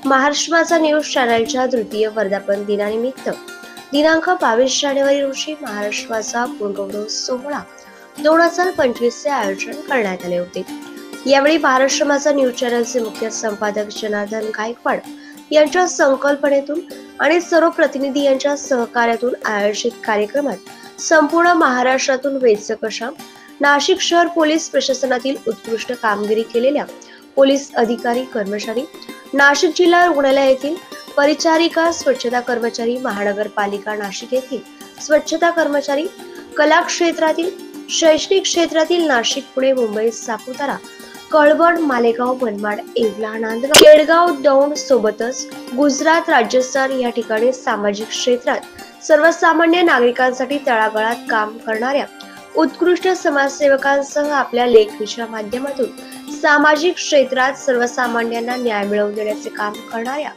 महाराष्ट्र माझा न्यूज चॅनलच्या तृतीय वर्धापन दिनानिमित्त दिनांक 22 जानेवारी रोजी महाराष्ट्र माझा पूर्णगौरव सोहळा 2025 चे आयोजन करण्यात आले होते। यावेळी महाराष्ट्र माझा न्यूज चॅनलचे मुख्य संपादक जनार्दन गायकवाड यांच्या संकल्पनेतून आणि सर्व प्रतिनिधी यांच्या सहकार्यातून आयोजित कार्यक्रमात संपूर्ण महाराष्ट्रातून वेचक अशा नाशिक शहर पोलीस प्रशासनातील उत्कृष्ट कामगिरी केलेल्या पोलीस अधिकारी कर्मचारी, नाशिक जिल्हा रुग्णालय येथील परिचारिका, स्वच्छता कर्मचारी, महानगरपालिका नाशिक येथील स्वच्छता कर्मचारी, कला क्षेत्रातील, शैक्षणिक क्षेत्रातील नाशिक, पुणे, मुंबई, सापुतारा, कळवण, मालेगाव, मनमाड, येवला, नांदगाव, केडगाव, दौंड सोबतच गुजरात, राजस्थान या ठिकाणी सामाजिक क्षेत्रात सर्वसामान्य नागरिकांसाठी तळागाळात काम करणाऱ्या उत्कृष्ट समाजसेवकांसह आपल्या लेखणीच्या माध्यमातून सामाजिक क्षेत्रात सर्वसामान्यांना न्याय मिळवून देण्याचे काम करणाऱ्या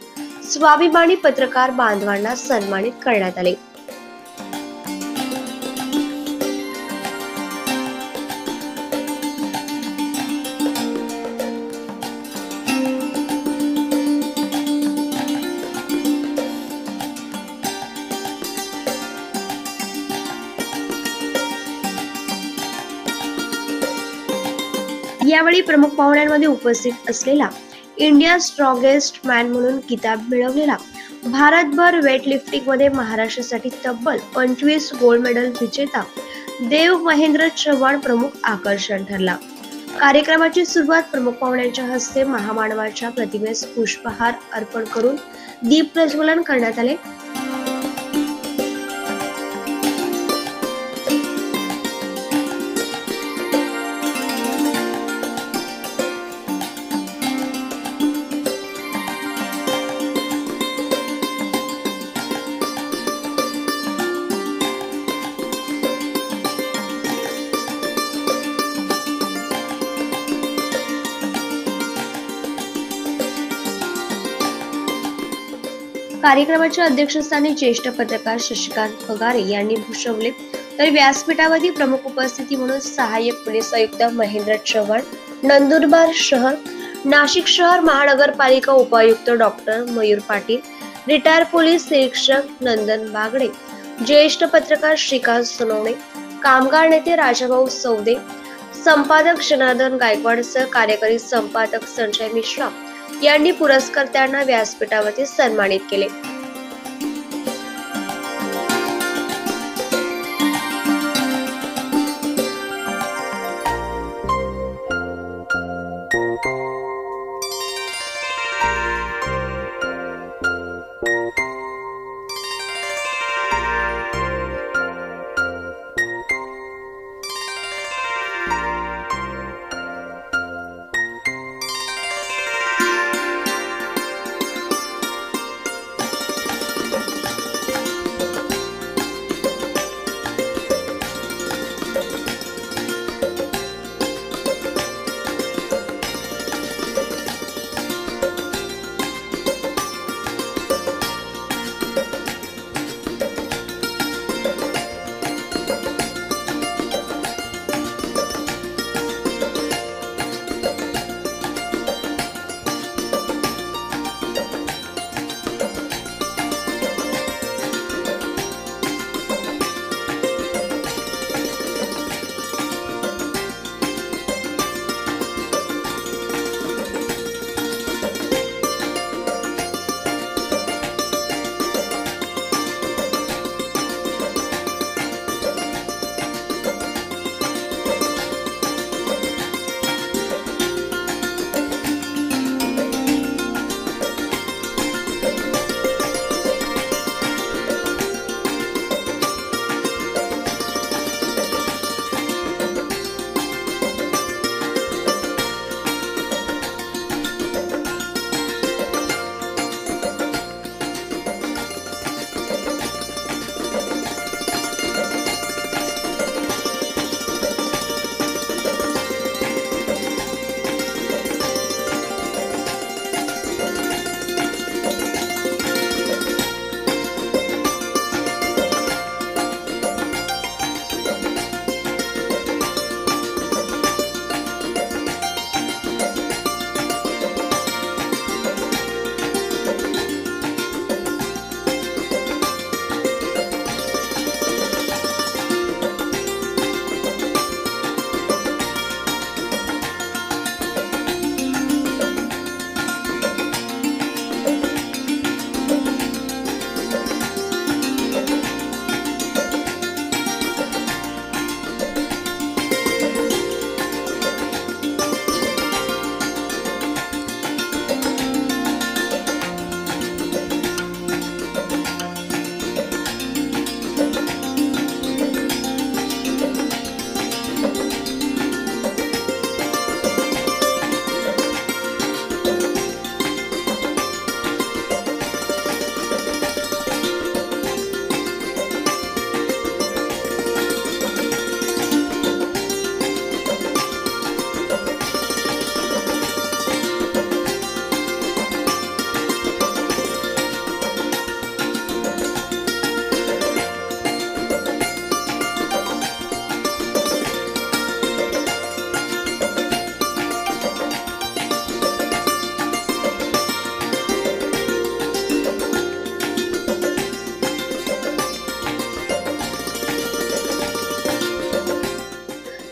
स्वाभिमानी पत्रकार बांधवांना सन्मानित करण्यात आले। यावेळी प्रमुख पाहुण्यांमध्ये उपस्थित असलेला इंडिया स्ट्रॉंगेस्ट मॅन म्हणून किताब मिळवलेला भारतभर वेटलिफ्टिंग मध्ये महाराष्ट्रासाठी तब्बल 25 गोल्ड मेडल विजेता देव महेंद्र चव्हाण प्रमुख आकर्षण ठरला। कार्यक्रमाची सुरुवात प्रमुख पाहुण्यांच्या हस्ते महामानवाच्या प्रतिमेस पुष्पहार अर्पण करून दीप प्रज्वलन करण्यात आले। कार्यक्रमाच्या अध्यक्षस्थानी ज्येष्ठ पत्रकार शशिकांत पगारे यांनी भूषवले, तर व्यासपीठावरती प्रमुख उपस्थिती म्हणून सहाय्यक पोलीस आयुक्त महेंद्र चव्हाण, नंदुरबार शहर, नाशिक शहर महानगरपालिका उपायुक्त doctor Mayur Patil, retire police निरीक्षक नंदन बागडे, ज्येष्ठ पत्रकार श्रीकांत सोनवणे, कामगार नेते राजाभाऊ सौदे, संपादक जनार्दन गायकवाडसह कार्यकारी संपादक संजय मिश्रा यांनी पुरस्कर्त्यांना व्यासपीठावरती सन्मानित केले।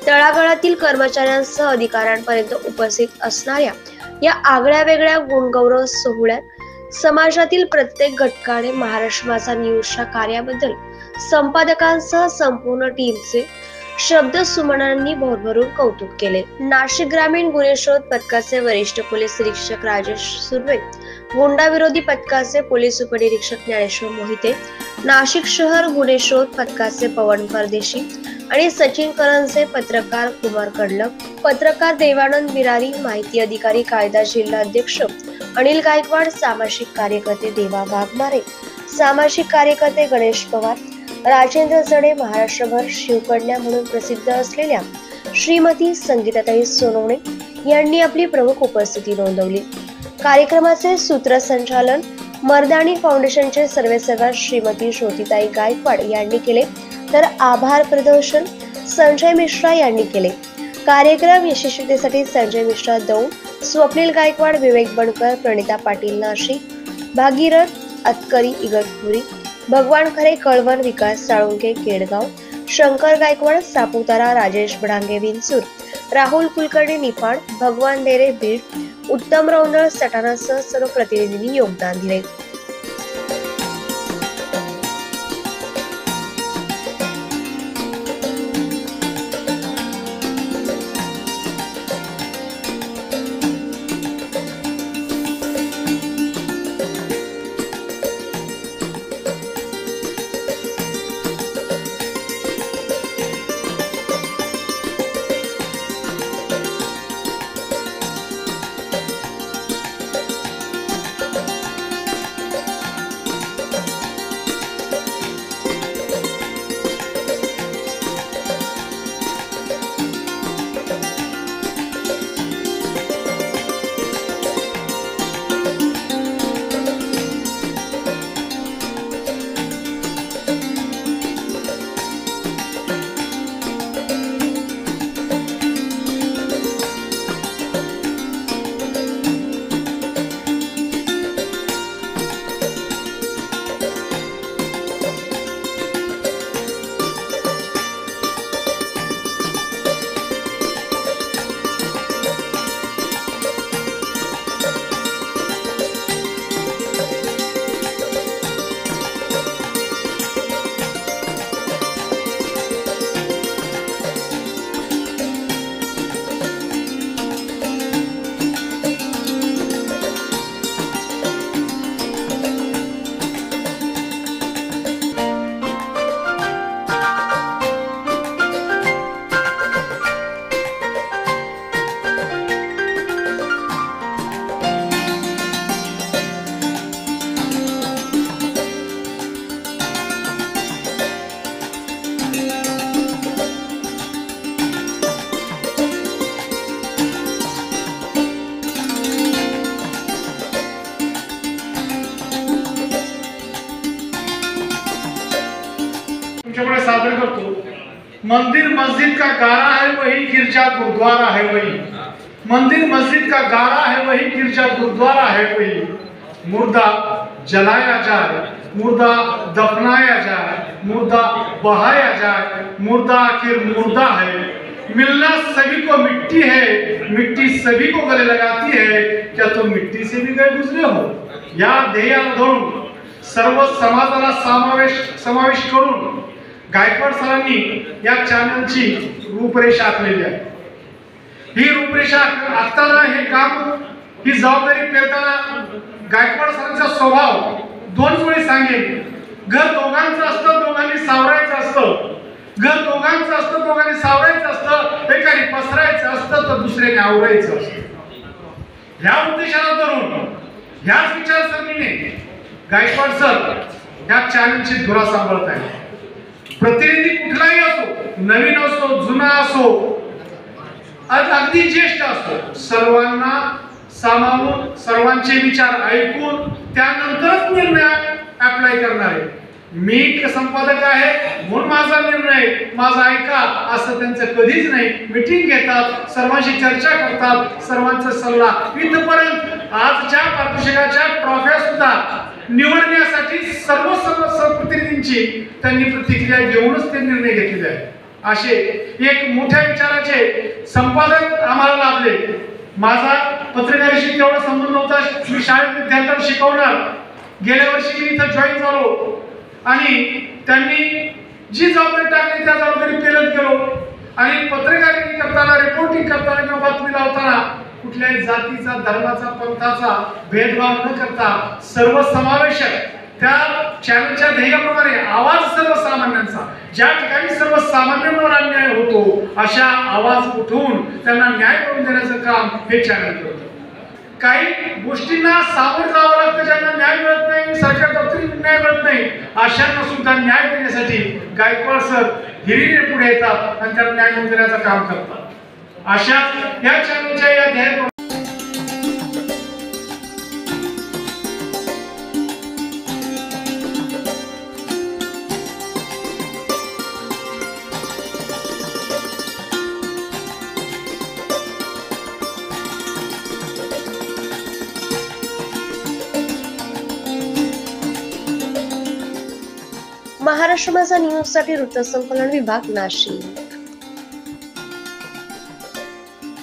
तळागाळातील कर्मचाऱ्यांसह अधिकाऱ्यांपर्यंत उपस्थित असणाऱ्या या आगळ्या वेगळ्या गुणगौरव सोहळ्यात समाजातील प्रत्येक घटकाने महाराष्ट्र माझा न्यूजच्या कार्याबद्दल संपादकांसह संपूर्ण टीमचे शब्द सुमनांनी भरभरून कौतुक केले। नाशिक ग्रामीण गुन्हे शोध पथकाचे वरिष्ठ पोलीस निरीक्षक राजेश सुर्वे, गुंडा विरोधी पथकाचे पोलीस उपनिरीक्षक ज्ञानेश्वर मोहिते, नाशिक शहर गुन्हे शोध पथकाचे पवन परदेशी आणि सचिन करंजे, पत्रकार कुमार कडलक, पत्रकार देवानंद बिरारी, माहिती अधिकारी कायदा जिल्हा अध्यक्ष अनिल गायकवाड, सामाजिक कार्यकर्ते देवा वाघमारे, सामाजिक कार्यकर्ते गणेश पवार, राजेंद्र जडे, महाराष्ट्रभर शिवकन्या म्हणून प्रसिद्ध असलेल्या श्रीमती संगीताताई सोनवणे यांनी आपली प्रमुख उपस्थिती नोंदवली। कार्यक्रमाचे सूत्रसंचालन मर्दानी फाउंडेशनचे सर्वेसर्वा श्रीमती ज्योतिताई गायकवाड यांनी केले, तर आभार प्रदर्शन संजय मिश्रा यांनी केले। कार्यक्रम यशस्वीतेसाठी संजय मिश्रा दौंड, स्वप्नील गायकवाड, विवेक बनकर, प्रणिता पाटील नाशिक, भागीरथ अतकरी इगतपुरी, भगवान खरे कळवण, विकास साळुंके केडगाव, शंकर गायकवाड सापुतारा, राजेश बडांगे विंचूर, राहुल कुलकर्णी निफाड, भगवान डेरे बीड, उत्तम रौनळ सटाणासह सर्व प्रतिनिधींनी योगदान दिले। सादर करतो। मंदिर मस्जिद का गारा है वही गिरजा गुरुद्वारा है वही, मंदिर मस्जिद का गारा है वही गिरजा गुरुद्वारा है वही। मुर्दा जलाया जाए, मुर्दा दफनाया जाए, मुर्दा बहाया जाए, मुर्दा आखिर मुर्दा है। मिलना सभी को मिट्टी है, मिट्टी सभी को गले लगाती है। क्या तुम मिट्टी से भी गए गुजरे हो? या ध्येयाला धरून सर्व समाजाला समावेश करून गायकवाड सरांनी या चॅनलची रूपरेषा आखलेली आहे। ही रूपरेषा आखताना हे काम, ही जबाबदारी पेरताना गायकवाड सरांचा स्वभाव दोन वेळी सांगेन। घर दोघांचं असतं, दोघांनी सावरायचं असतं। घर दोघांचं असतं, दोघांनी सावरायचं असतं। एकाने पसरायचं असतं तर दुसऱ्याने आवरायचं असतं। ह्या उद्देशाला धरून ह्याच विचारसरणीने गायकवाड सर ह्या चॅनलची धुरा सांभाळत आहे। प्रतिनिधी कुठलाही असो, नवीन असो, जुना असो, अगदी ज्येष्ठ असो, सर्वांना सामावून सर्वांचे विचार ऐकून त्यानंतरच निर्णय अप्लाय करणार आहे। मी संपादक आहे म्हणून माझा निर्णय माझा ऐका असं त्यांचं कधीच नाही। मीटिंग घेतात, सर्वांशी चर्चा करतात, सर्वांचा सल्ला इथपर्यंत आजच्या पारितोषिकाच्या ट्रॉफ्या सुद्धा निवडण्यासाठी सर्व प्रतिनिधींची त्यांनी प्रतिक्रिया घेऊनच ते निर्णय घेतलेले आहेत। असे एक मोठ्या विचाराचे संपादक आम्हाला लाभले। माझा पत्रकारितेशी तेवढा संबंध नव्हता, मी शाळेत विद्यार्थ्यांना शिकवणार। गेल्या वर्षी मी इथं जॉईन झालो आणि त्यांनी जी जबाबदारी टाकली त्या जबाबदारी पेलत गेलो आणि पत्रकारिता करताना, रिपोर्टिंग करताना किंवा बातमी लावताना कुठल्याही जातीचा, धर्माचा, पंथाचा भेदभाव न करता सर्वसमावेशक त्या चॅनलच्या ध्येयाप्रमाणे आवाज सर्वसामान्यांचा, ज्या ठिकाणी सर्वसामान्यांवर अन्याय होतो अशा आवाज उठवून त्यांना न्याय मिळवून देण्याचं काम हे चॅनल करतं। काही गोष्टींना सामोरं जावं लागतं, ज्यांना न्याय मिळत नाही, सरकार दप्तरी न्याय मिळत नाही, अशांना सुद्धा न्याय देण्यासाठी गायकवाड सर हिरिरीने पुढे येतात आणि त्यांना न्याय मिळवून देण्याचं काम करतात। अशाच या चॅनलच्या या ध्येय महाराष्ट्र माझा न्यूज साठी वृत्तसंकलन विभाग, नाशिक।